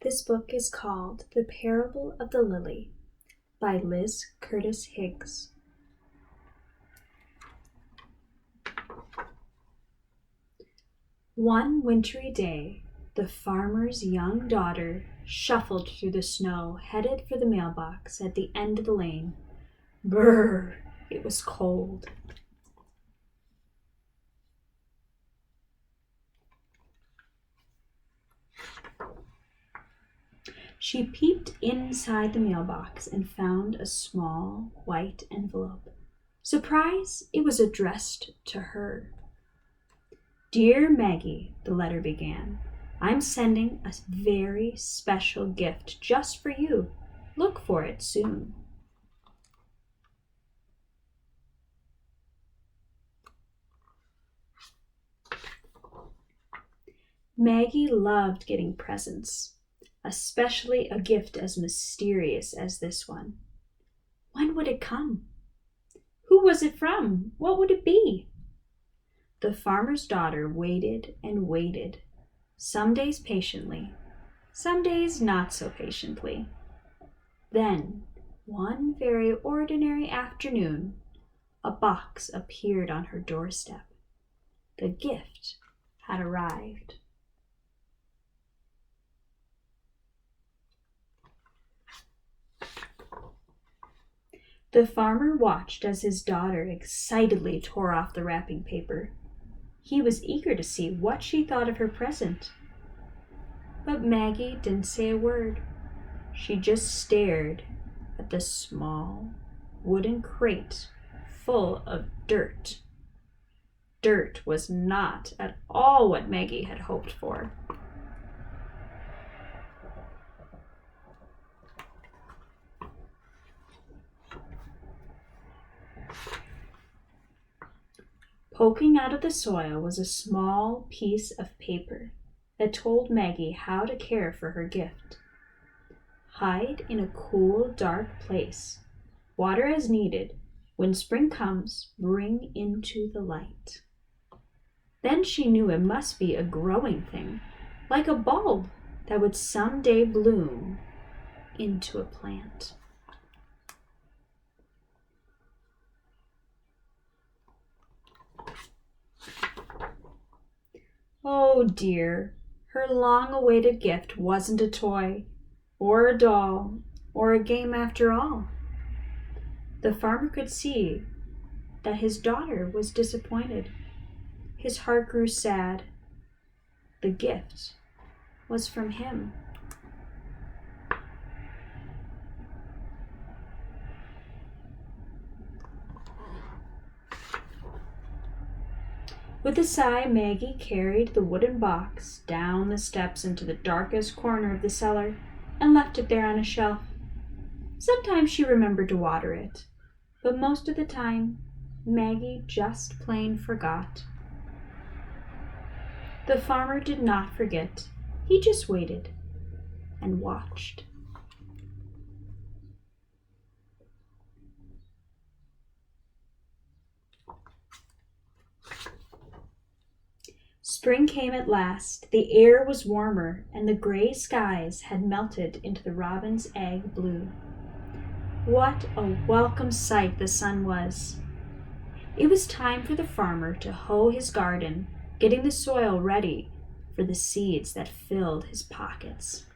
This book is called The Parable of the Lily by Liz Curtis Higgs. One wintry day, the farmer's young daughter shuffled through the snow, headed for the mailbox at the end of the lane. Brrr! It was cold. She peeped inside the mailbox and found a small white envelope. Surprise! It was addressed to her. Dear Maggie, the letter began, I'm sending a very special gift just for you. Look for it soon. Maggie loved getting presents, especially a gift as mysterious as this one. When would it come? Who was it from? What would it be? The farmer's daughter waited and waited, some days patiently, some days not so patiently. Then, one very ordinary afternoon, a box appeared on her doorstep. The gift had arrived. The farmer watched as his daughter excitedly tore off the wrapping paper. He was eager to see what she thought of her present. But Maggie didn't say a word. She just stared at the small wooden crate full of dirt. Dirt was not at all what Maggie had hoped for. Poking out of the soil was a small piece of paper that told Maggie how to care for her gift. Hide in a cool, dark place. Water as needed. When spring comes, bring into the light. Then she knew it must be a growing thing, like a bulb that would someday bloom into a plant. Oh dear, her long-awaited gift wasn't a toy, or a doll, or a game after all. The farmer could see that his daughter was disappointed. His heart grew sad. The gift was from him. With a sigh, Maggie carried the wooden box down the steps into the darkest corner of the cellar and left it there on a shelf. Sometimes she remembered to water it, but most of the time, Maggie just plain forgot. The farmer did not forget. He just waited and watched. Spring came at last. The air was warmer, and the gray skies had melted into the robin's egg blue. What a welcome sight the sun was. It was time for the farmer to hoe his garden, getting the soil ready for the seeds that filled his pockets.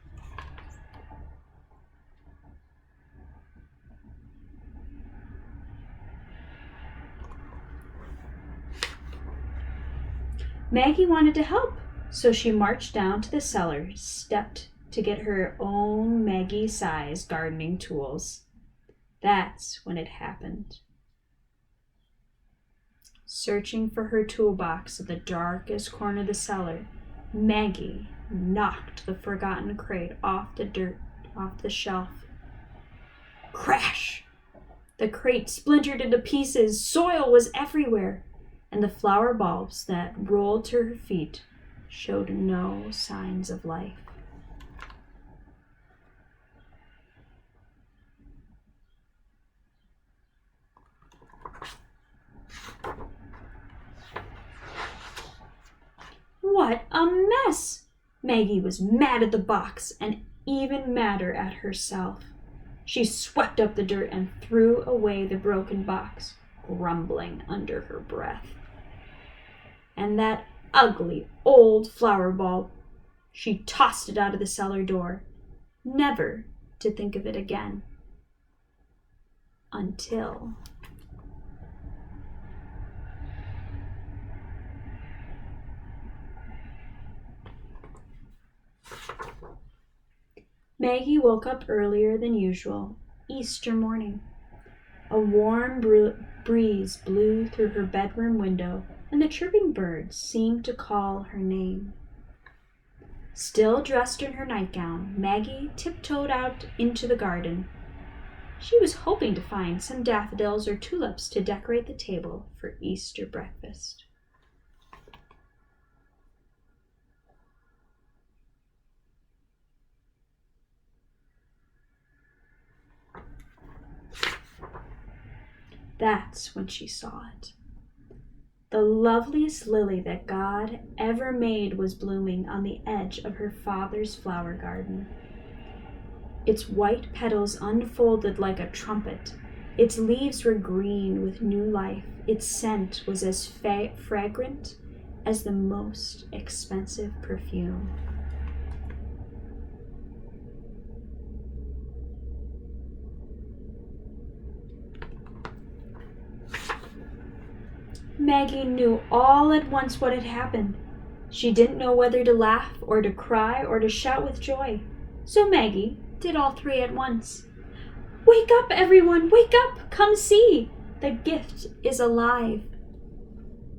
Maggie wanted to help, so she marched down to the cellar, stepped to get her own Maggie-sized gardening tools. That's when it happened. Searching for her toolbox in the darkest corner of the cellar, Maggie knocked the forgotten crate off the shelf. Crash! The crate splintered into pieces. Soil was everywhere, and the flower bulbs that rolled to her feet showed no signs of life. What a mess! Maggie was mad at the box and even madder at herself. She swept up the dirt and threw away the broken box, grumbling under her breath. And that ugly old flower ball, she tossed it out of the cellar door, never to think of it again. Until... Maggie woke up earlier than usual, Easter morning. A warm breeze blew through her bedroom window, and the chirping birds seemed to call her name. Still dressed in her nightgown, Maggie tiptoed out into the garden. She was hoping to find some daffodils or tulips to decorate the table for Easter breakfast. That's when she saw it. The loveliest lily that God ever made was blooming on the edge of her father's flower garden. Its white petals unfolded like a trumpet. Its leaves were green with new life. Its scent was as fragrant as the most expensive perfume. Maggie knew all at once what had happened. She didn't know whether to laugh or to cry or to shout with joy. So Maggie did all three at once. "Wake up, everyone! Wake up! Come see! The gift is alive!"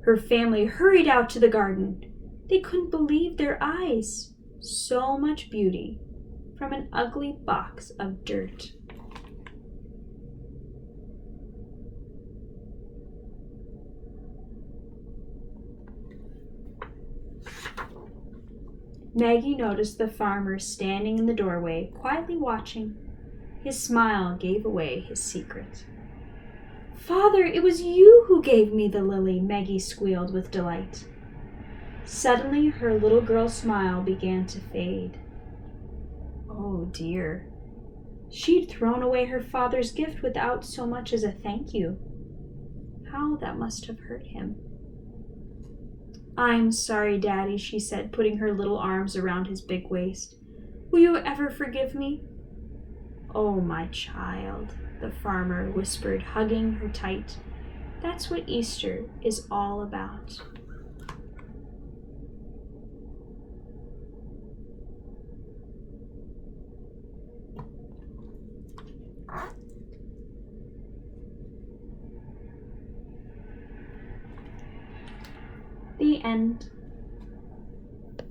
Her family hurried out to the garden. They couldn't believe their eyes. So much beauty from an ugly box of dirt. Maggie noticed the farmer standing in the doorway, quietly watching. His smile gave away his secret. "Father, it was you who gave me the lily," Maggie squealed with delight. Suddenly, her little girl smile began to fade. Oh dear. She'd thrown away her father's gift without so much as a thank you. How that must have hurt him. "I'm sorry, Daddy," she said, putting her little arms around his big waist. "Will you ever forgive me?" "Oh, my child," the farmer whispered, hugging her tight. "That's what Easter is all about." The end.